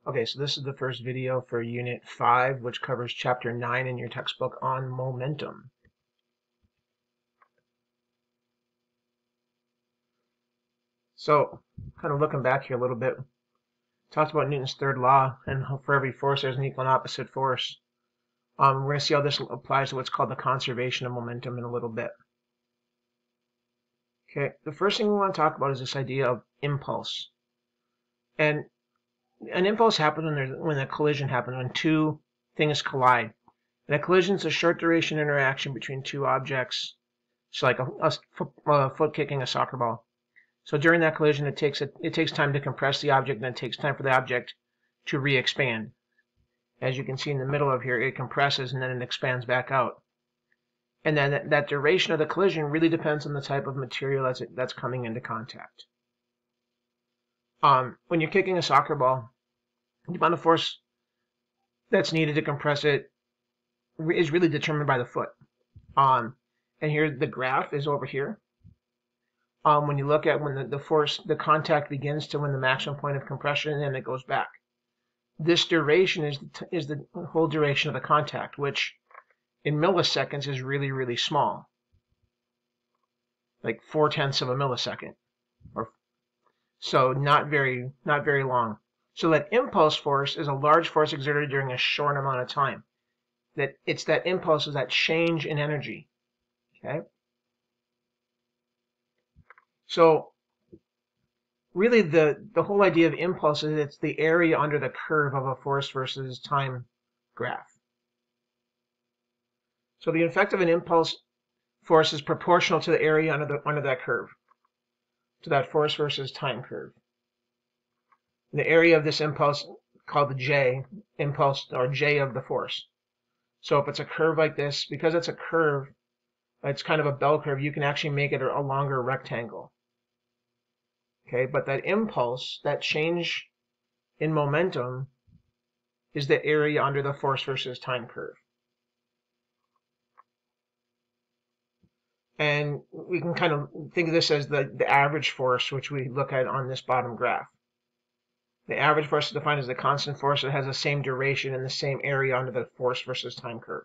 Okay, so this is the first video for Unit 5, which covers Chapter 9 in your textbook on momentum. So, kind of looking back here a little bit, talked about Newton's third law, and how for every force there's an equal and opposite force. We're going to see how this applies to what's called the conservation of momentum in a little bit. Okay, the first thing we want to talk about is this idea of impulse. And an impulse happens when a collision happens, when two things collide. And a collision is a short duration interaction between two objects. So like a foot kicking a soccer ball. So during that collision, it takes time to compress the object, and it takes time for the object to re-expand. As you can see in the middle of here, it compresses and then it expands back out. And then that duration of the collision really depends on the type of material that's coming into contact. When you're kicking a soccer ball, the amount of force that's needed to compress it is really determined by the foot. And here the graph is over here. When you look at when the contact begins to when the maximum point of compression, and then it goes back. This duration is the whole duration of the contact, which in milliseconds is really, really small, like 0.4 of a millisecond, so not very long. So that impulse force is a large force exerted during a short amount of time. That impulse is that change in energy. Okay. So really the whole idea of impulse is it's the area under the curve of a force versus time graph. So the effect of an impulse force is proportional to the area under that curve, to that force versus time curve. The area of this impulse called the J impulse, or J of the force. So if it's a curve like this, because it's a curve, it's kind of a bell curve, you can actually make it a longer rectangle. Okay, but that impulse, that change in momentum, is the area under the force versus time curve. And we can kind of think of this as the average force, which we look at on this bottom graph. The average force is defined as the constant force that has the same duration and the same area under the force versus time curve.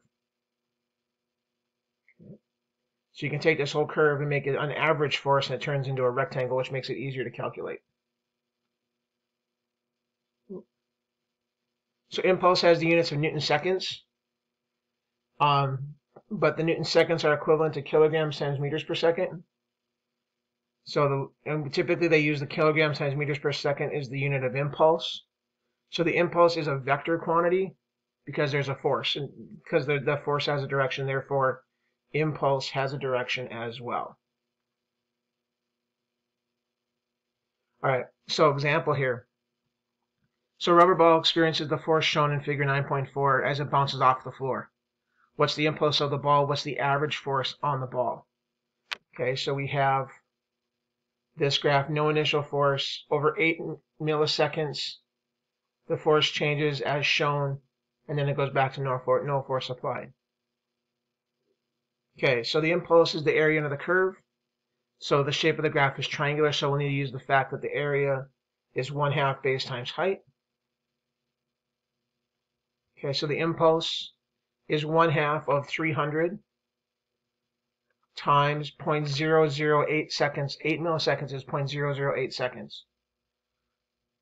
So you can take this whole curve and make it an average force, and it turns into a rectangle, which makes it easier to calculate. So impulse has the units of Newton seconds, but the Newton seconds are equivalent to kilograms times meters per second. So typically they use the kilograms times meters per second as the unit of impulse. So the impulse is a vector quantity because there's a force, and because the force has a direction, therefore impulse has a direction as well. All right, so example here. So a rubber ball experiences the force shown in figure 9.4 as it bounces off the floor. What's the impulse of the ball? What's the average force on the ball? Okay, so we have this graph, no initial force, over 8 milliseconds, the force changes as shown, and then it goes back to no force applied. Okay, so the impulse is the area under the curve. So the shape of the graph is triangular, so we'll need to use the fact that the area is 1/2 base times height. Okay, so the impulse is 1/2 of 300 times 0.008 seconds. 8 milliseconds is 0.008 seconds.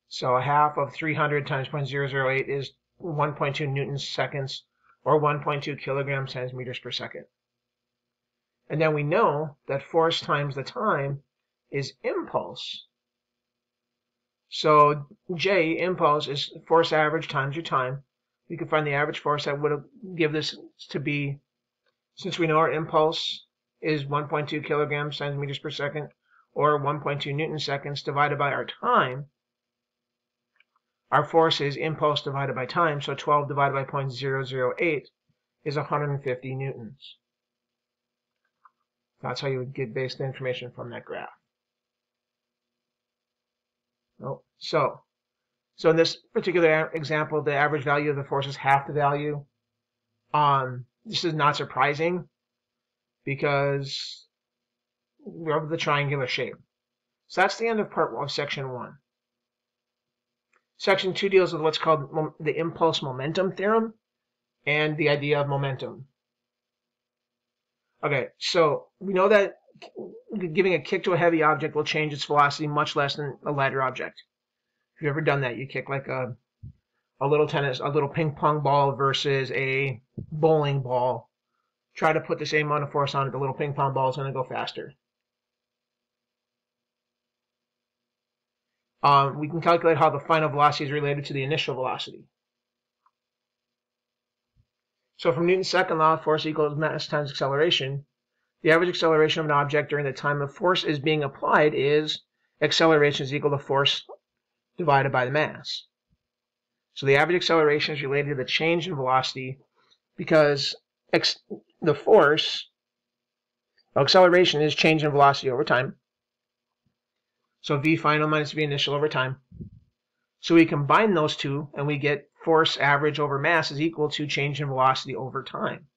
So 1/2 of 300 times 0.008 is 1.2 Newton seconds, or 1.2 kilograms times meters per second. And then we know that force times the time is impulse. So J, impulse, is force average times your time. We can find the average force that would give this to be, since we know our impulse is 1.2 kilograms times meters per second, or 1.2 Newton seconds, divided by our time. Our force is impulse divided by time, so 12 divided by 0.008 is 150 newtons. That's how you would get base the information from that graph. Oh, so in this particular example, the average value of the force is half the value. This is not surprising because of the triangular shape. So that's the end of part 1 of section 1. Section 2 deals with what's called the impulse momentum theorem and the idea of momentum. Okay, so we know that giving a kick to a heavy object will change its velocity much less than a lighter object. If you've ever done that, you kick like a little ping pong ball versus a bowling ball. Try to put the same amount of force on it, the little ping pong ball is going to go faster. We can calculate how the final velocity is related to the initial velocity. So from Newton's second law, force equals mass times acceleration. The average acceleration of an object during the time the force is being applied is acceleration is equal to force divided by the mass. So the average acceleration is related to the change in velocity because the force, acceleration is change in velocity over time. So v final minus v initial over time. So we combine those two and we get force average over mass is equal to change in velocity over time.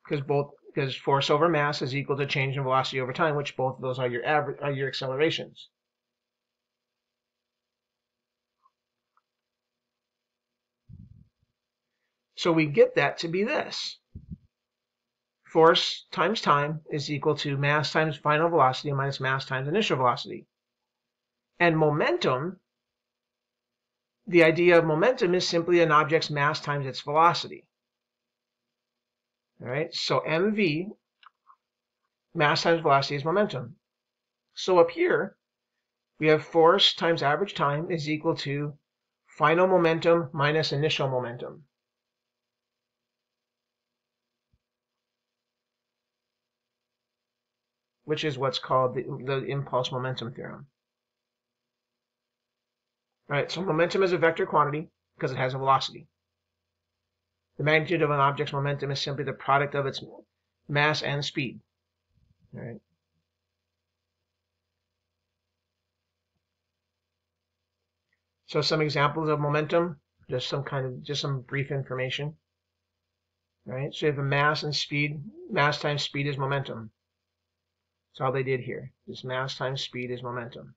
Because force over mass is equal to change in velocity over time, which both of those are your accelerations. So we get that to be this. Force times time is equal to mass times final velocity minus mass times initial velocity. And momentum, the idea of momentum is simply an object's mass times its velocity. All right, so mv, mass times velocity, is momentum. So up here, we have force times average time is equal to final momentum minus initial momentum. Which is what's called the impulse momentum theorem. All right, so momentum is a vector quantity because it has a velocity. The magnitude of an object's momentum is simply the product of its mass and speed. All right. So some examples of momentum, just some brief information. All right, so you have a mass and speed. Mass times speed is momentum. That's all they did here. Just mass times speed is momentum.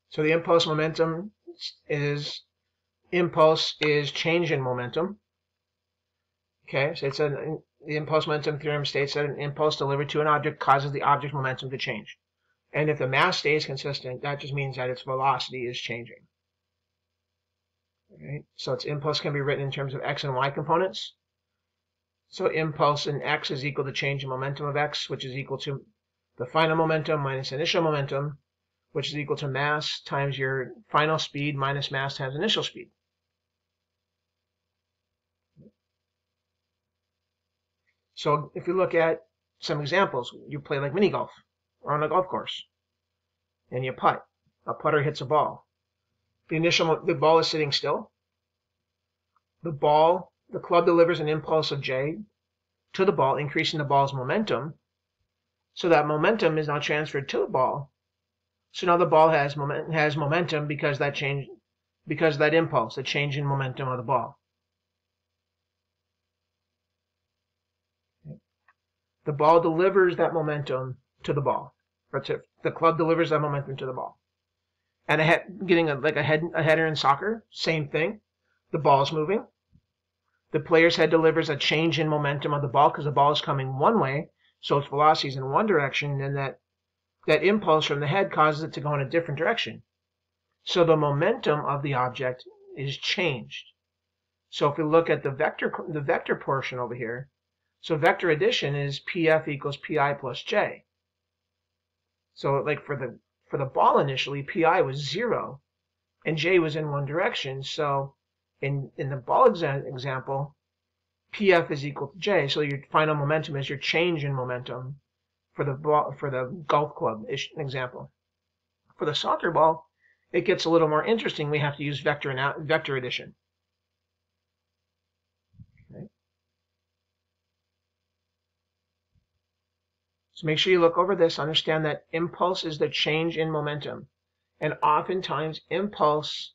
So the impulse is change in momentum. Okay, so the impulse momentum theorem states that an impulse delivered to an object causes the object's momentum to change. And if the mass stays consistent, that just means that its velocity is changing. Right? So its impulse can be written in terms of x and y components. So impulse in x is equal to change in momentum of x, which is equal to the final momentum minus initial momentum, which is equal to mass times your final speed minus mass times initial speed. So if you look at some examples, you play like mini golf or on a golf course, and you putt. A putter hits a ball. The ball is sitting still. The club delivers an impulse of J to the ball, increasing the ball's momentum. So that momentum is now transferred to the ball. So now the ball has momentum because that impulse, the change in momentum of the ball. The ball delivers that momentum to the ball. The club delivers that momentum to the ball. And getting a header in soccer, same thing. The ball's moving. The player's head delivers a change in momentum of the ball because the ball is coming one way, so its velocity is in one direction, and that impulse from the head causes it to go in a different direction. So the momentum of the object is changed. So if we look at the vector portion over here, so vector addition is PF equals PI plus J. So like for the ball initially, PI was 0 and J was in one direction. So in the ball example, PF is equal to J. So your final momentum is your change in momentum for the golf club example. For the soccer ball, it gets a little more interesting. We have to use vector addition. Okay. So make sure you look over this, understand that impulse is the change in momentum. And oftentimes impulse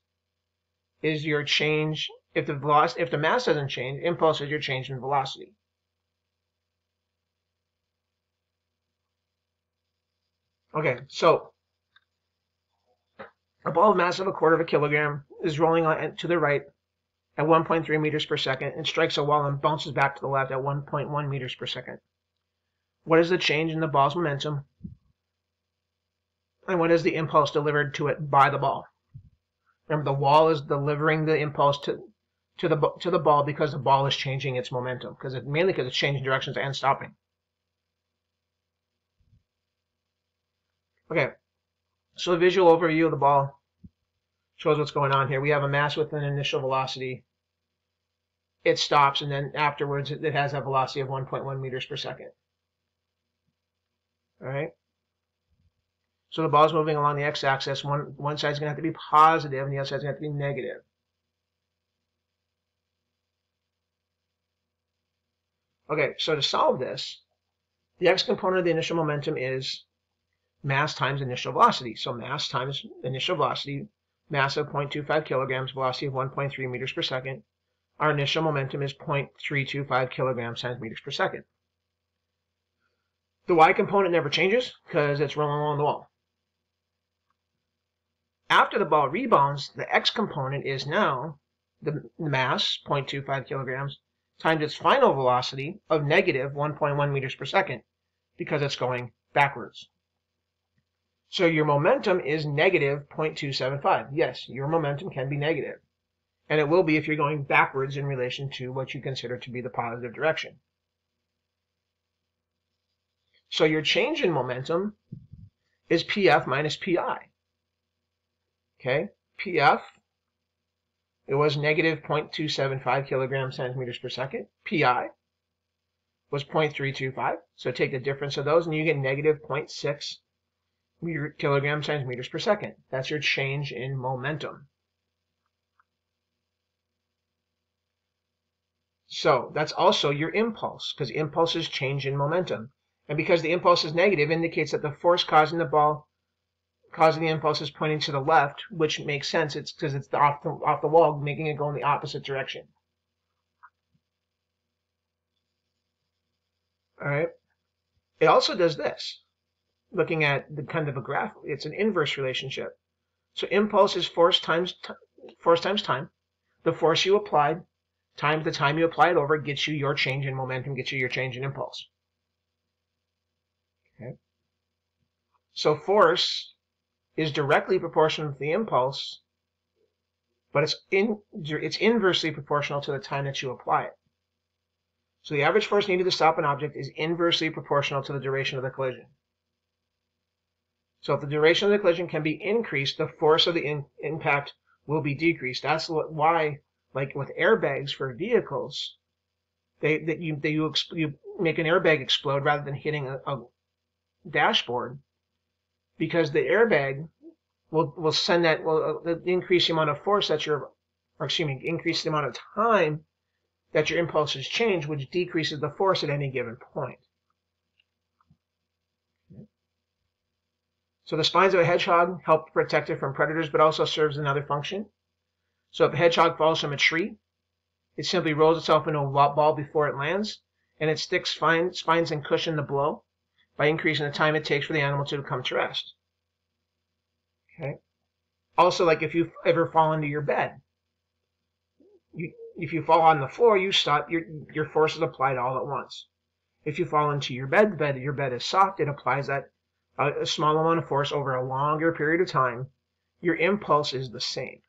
is your change, if the mass doesn't change, impulse is your change in velocity. Okay, so a ball of mass of 1/4 kilogram is rolling to the right at 1.3 meters per second and strikes a wall and bounces back to the left at 1.1 meters per second. What is the change in the ball's momentum? And what is the impulse delivered to it by the ball? Remember, the wall is delivering the impulse to the ball because the ball is changing its momentum, mainly because it's changing directions and stopping. Okay, so a visual overview of the ball shows what's going on here. We have a mass with an initial velocity. It stops, and then afterwards it has a velocity of 1.1 meters per second. All right. So the ball is moving along the x-axis. One side is going to have to be positive, and the other side is going to have to be negative. Okay, so to solve this, the x component of the initial momentum is mass times initial velocity. So mass times initial velocity, mass of 0.25 kilograms, velocity of 1.3 meters per second. Our initial momentum is 0.325 kilograms times meters per second. The y component never changes because it's rolling along the wall. After the ball rebounds, the x component is now the mass, 0.25 kilograms, times its final velocity of negative 1.1 meters per second because it's going backwards. So your momentum is negative 0.275. Yes, your momentum can be negative. And it will be if you're going backwards in relation to what you consider to be the positive direction. So your change in momentum is PF minus PI. Okay, PF, it was negative 0.275 kilograms centimeters per second. PI was 0.325. So take the difference of those and you get negative 0.6 kilograms times meters per second. That's your change in momentum. So that's also your impulse, because impulses change in momentum. And because the impulse is negative, indicates that the force causing the impulse is pointing to the left, which makes sense. It's because it's off the wall, making it go in the opposite direction. All right. It also does this. Looking at the kind of a graph, it's an inverse relationship. So impulse is force times time. The force you applied times the time you apply it over gets you your change in momentum, gets you your change in impulse. Okay. So force is directly proportional to the impulse, but it's inversely proportional to the time that you apply it. So the average force needed to stop an object is inversely proportional to the duration of the collision. So if the duration of the collision can be increased, the force of the impact will be decreased. That's why, like with airbags for vehicles, you make an airbag explode rather than hitting a dashboard, because the airbag will send that increase the amount of force that increase the amount of time that your impulses change, which decreases the force at any given point. So the spines of a hedgehog help protect it from predators, but also serves another function. So if a hedgehog falls from a tree, it simply rolls itself into a ball before it lands, and it sticks spines and cushion the blow by increasing the time it takes for the animal to come to rest. Okay. Also, like if you ever fall into your bed, if you fall on the floor, you stop. Your force is applied all at once. If you fall into your bed is soft. It applies that a small amount of force over a longer period of time. Your impulse is the same.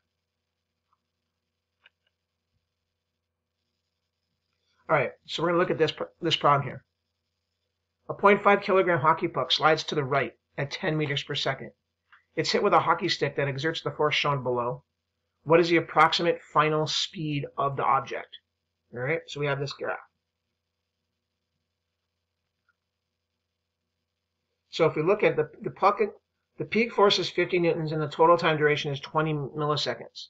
All right, so we're going to look at this problem here. A 0.5 kilogram hockey puck slides to the right at 10 meters per second. It's hit with a hockey stick that exerts the force shown below. What is the approximate final speed of the object? All right, so we have this graph. So if we look at the puck, the peak force is 50 newtons and the total time duration is 20 milliseconds.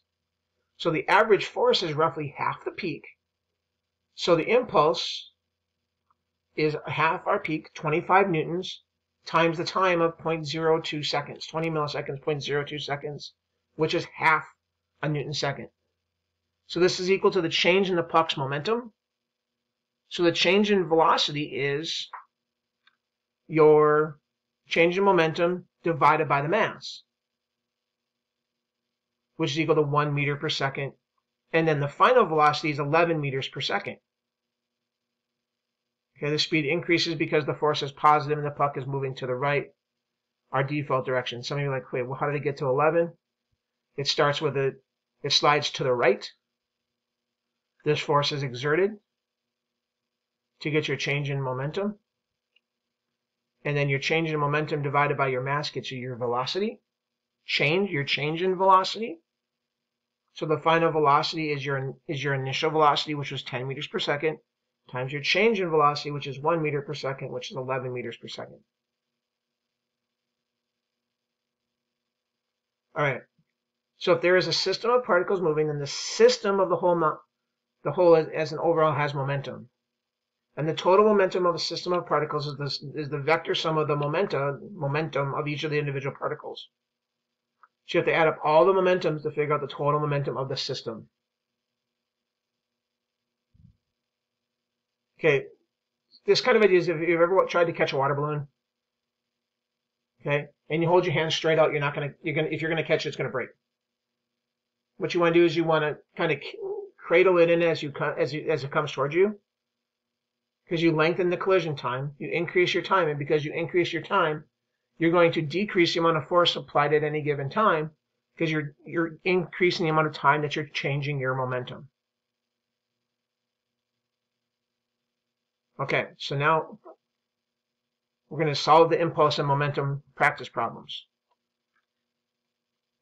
So the average force is roughly half the peak. So the impulse is half our peak, 25 newtons, times the time of 0.02 seconds, 20 milliseconds, 0.02 seconds, which is half a newton second. So this is equal to the change in the puck's momentum. So the change in velocity is your change in momentum divided by the mass, which is equal to 1 meter per second. And then the final velocity is 11 meters per second. Okay, the speed increases because the force is positive and the puck is moving to the right, our default direction. Some of you are like, wait, well, how did it get to 11? It starts with it slides to the right. This force is exerted to get your change in momentum. And then your change in momentum divided by your mass gets you your velocity. Your change in velocity. So the final velocity is your initial velocity, which was 10 meters per second, times your change in velocity, which is 1 meter per second, which is 11 meters per second. All right. So if there is a system of particles moving, then the system of the whole as an overall has momentum. And the total momentum of a system of particles is the vector sum of the momentum of each of the individual particles. So you have to add up all the momentums to figure out the total momentum of the system. Okay, this kind of idea is if you've ever tried to catch a water balloon, okay, and you hold your hand straight out, if you're gonna catch it, it's gonna break. What you want to do is you want to kind of cradle it in as it comes towards you, because you lengthen the collision time, you increase your time, and because you increase your time, you're going to decrease the amount of force applied at any given time, because you're increasing the amount of time that you're changing your momentum. Okay, so now we're going to solve the impulse and momentum practice problems.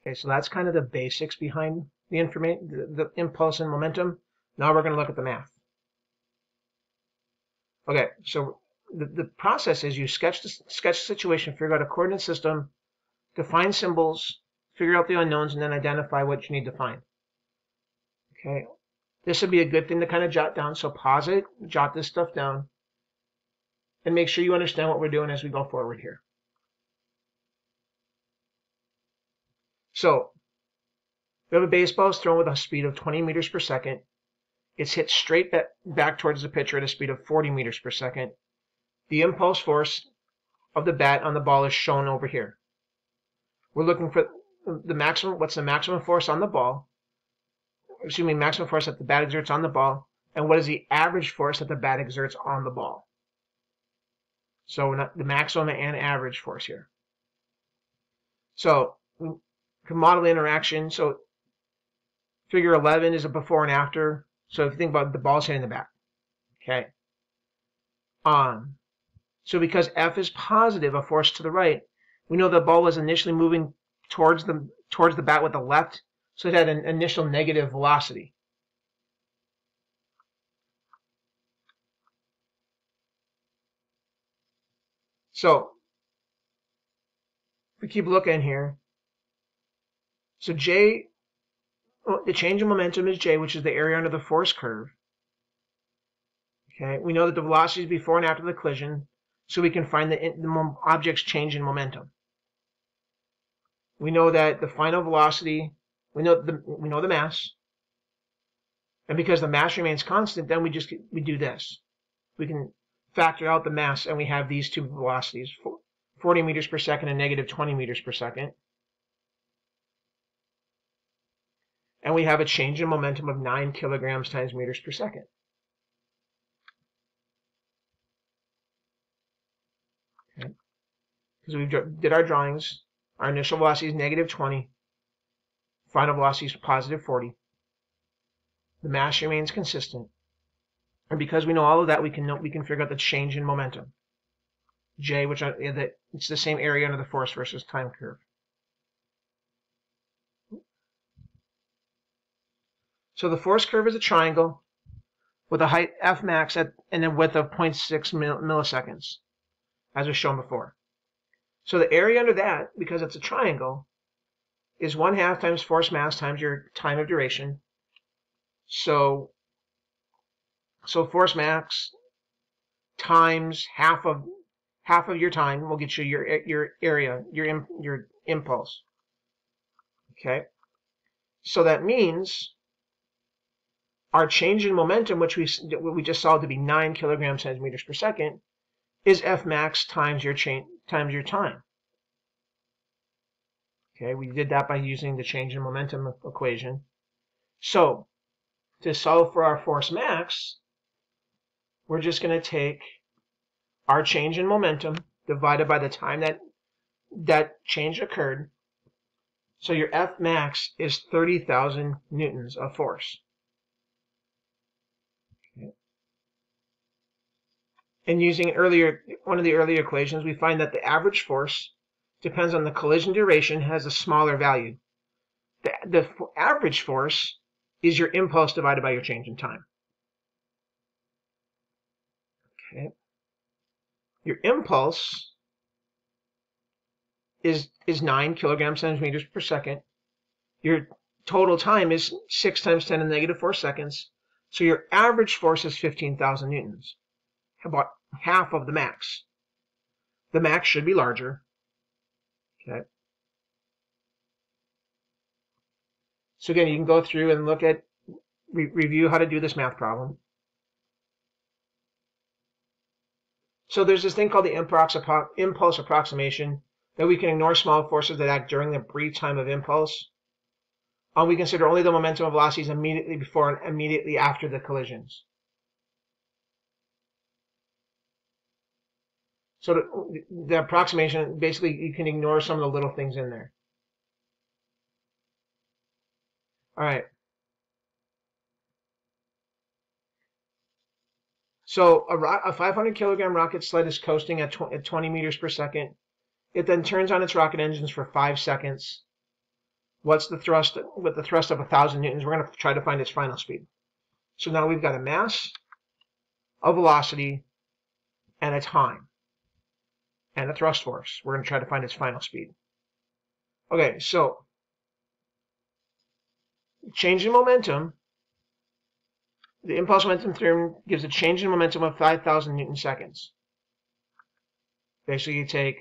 Okay, so that's kind of the basics behind the impulse and momentum. Now we're going to look at the math. Okay, so the process is you sketch the situation, figure out a coordinate system, define symbols, figure out the unknowns, and then identify what you need to find. Okay, this would be a good thing to kind of jot down. So pause it, jot this stuff down, and make sure you understand what we're doing as we go forward here. So we have a baseball thrown with a speed of 20 meters per second. It's hit straight back towards the pitcher at a speed of 40 meters per second. The impulse force of the bat on the ball is shown over here. We're looking for the maximum. What's the maximum force on the ball? Excuse me, maximum force that the bat exerts on the ball, and what is the average force that the bat exerts on the ball? So we're not the maximum and average force here. So we can model the interaction. So figure 11 is a before and after. So if you think about the ball's hitting the bat, okay. So because F is positive, a force to the right, we know the ball was initially moving towards the bat with the left, so it had an initial negative velocity. So if we keep looking here, so J, the change in momentum is J, which is the area under the force curve. Okay, we know that the velocity is before and after the collision, so we can find the object's change in momentum. We know that the final velocity, we know the mass, and because the mass remains constant, then we do this. We can factor out the mass, and we have these two velocities, 40 meters per second and negative 20 meters per second. And we have a change in momentum of 9 kilograms times meters per second. Okay. Because we did our drawings, our initial velocity is negative 20, final velocity is positive 40. The mass remains consistent. And because we know all of that, we can figure out the change in momentum. J, which it's the same area under the force versus time curve. So the force curve is a triangle with a height F max and a width of 0.6 milliseconds, as was shown before. So the area under that, because it's a triangle, is 1/2 times force mass times your time of duration. So force max times half of your time will get you your area, your impulse. Okay, so that means our change in momentum, which we just saw to be 9 kilograms times meters per second, is F max times times your time. Okay, we did that by using the change in momentum equation. So to solve for our force max, we're just going to take our change in momentum divided by the time that change occurred. So your F max is 30,000 newtons of force. Okay. And using one of the earlier equations, we find that the average force depends on the collision duration, has a smaller value. The average force is your impulse divided by your change in time. Okay. Your impulse is 9 kilograms centimeters per second. Your total time is 6 times 10 to the negative 4 seconds. So your average force is 15,000 newtons, about half of the max. The max should be larger. Okay. So again, you can go through and look at, review how to do this math problem. So there's this thing called the impulse approximation, that we can ignore small forces that act during the brief time of impulse. We consider only the momentum and velocities immediately before and immediately after the collisions. So the approximation, basically you can ignore some of the little things in there. All right. So a 500 kilogram rocket sled is coasting at 20 meters per second. It then turns on its rocket engines for 5 seconds. What's the thrust? With the thrust of 1,000 newtons, we're going to try to find its final speed. So now we've got a mass, a velocity, and a time, and a thrust force. We're going to try to find its final speed. Okay, so change in momentum. The impulse momentum theorem gives a change in momentum of 5,000 newton seconds. Basically, you take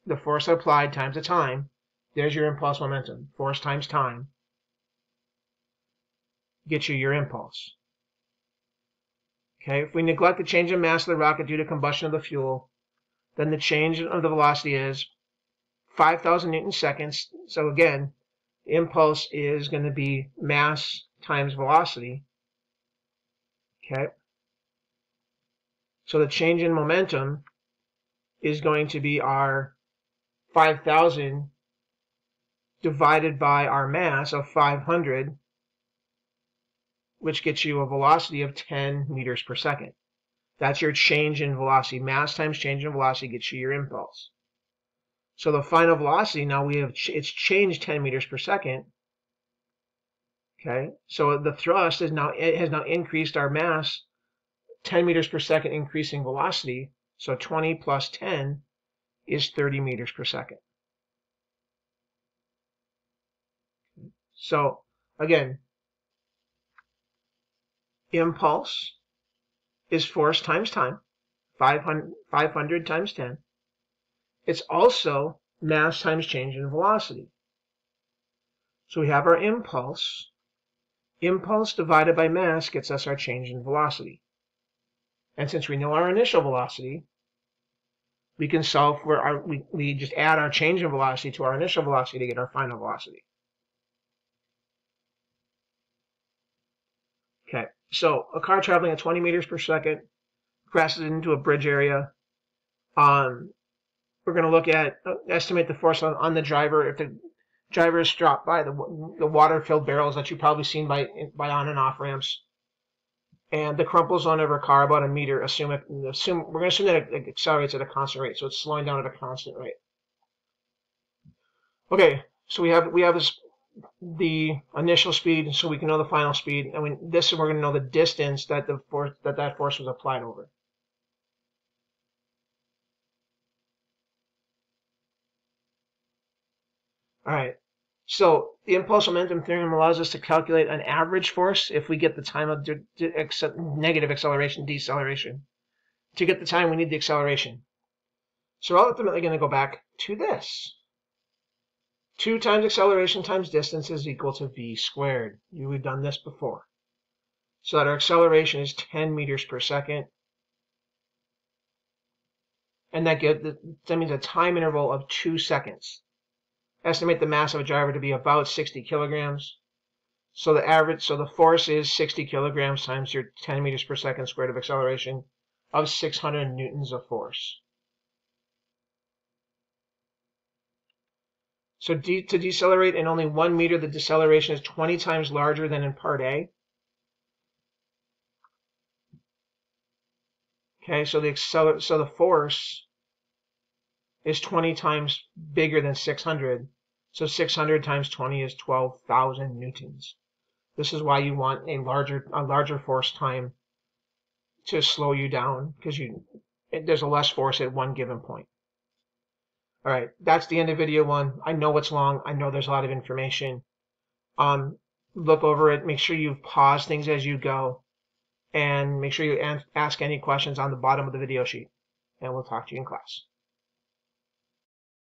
the force applied times the time. There's your impulse momentum. Force times time gets you your impulse. Okay, if we neglect the change in mass of the rocket due to combustion of the fuel, then the change of the velocity is 5,000 newton seconds. So again, the impulse is going to be mass times velocity. Okay, so the change in momentum is going to be our 5,000 divided by our mass of 500, which gets you a velocity of 10 meters per second. That's your change in velocity. Mass times change in velocity gets you your impulse. So the final velocity, now it's changed 10 meters per second. Okay, so the thrust has now increased our mass 10 meters per second, increasing velocity. So 20 plus 10 is 30 meters per second. So again, impulse is force times time, 500 times 10. It's also mass times change in velocity. So we have our impulse. Impulse divided by mass gets us our change in velocity. And since we know our initial velocity, we can solve for we just add our change in velocity to our initial velocity to get our final velocity. Okay, so a car traveling at 20 meters per second crashes into a bridge area. We're going to look at, estimate the force on the driver if the driver is dropped by the water-filled barrels that you've probably seen by on and off ramps. And the crumple zone of our car about a meter. We're going to assume that it accelerates at a constant rate, so it's slowing down at a constant rate. Okay, so we have the initial speed, so we can know the final speed, and we're going to know the distance that that force was applied over. All right. So the impulse momentum theorem allows us to calculate an average force if we get the time of negative acceleration, deceleration. To get the time, we need the acceleration. So we're ultimately going to go back to this. 2 times acceleration times distance is equal to v squared. We've done this before. So that our acceleration is 10 meters per second. and that means a time interval of 2 seconds. Estimate the mass of a driver to be about 60 kilograms. So the force is 60 kilograms times your 10 meters per second squared of acceleration of 600 newtons of force. So to decelerate in only 1 meter, the deceleration is 20 times larger than in part A. Okay, so the force is 20 times bigger than 600. So 600 times 20 is 12,000 newtons. This is why you want a larger force time to slow you down, because there's a less force at one given point. All right, that's the end of video 1. I know it's long. I know there's a lot of information. Look over it. Make sure you pause things as you go, and make sure you ask any questions on the bottom of the video sheet. And we'll talk to you in class.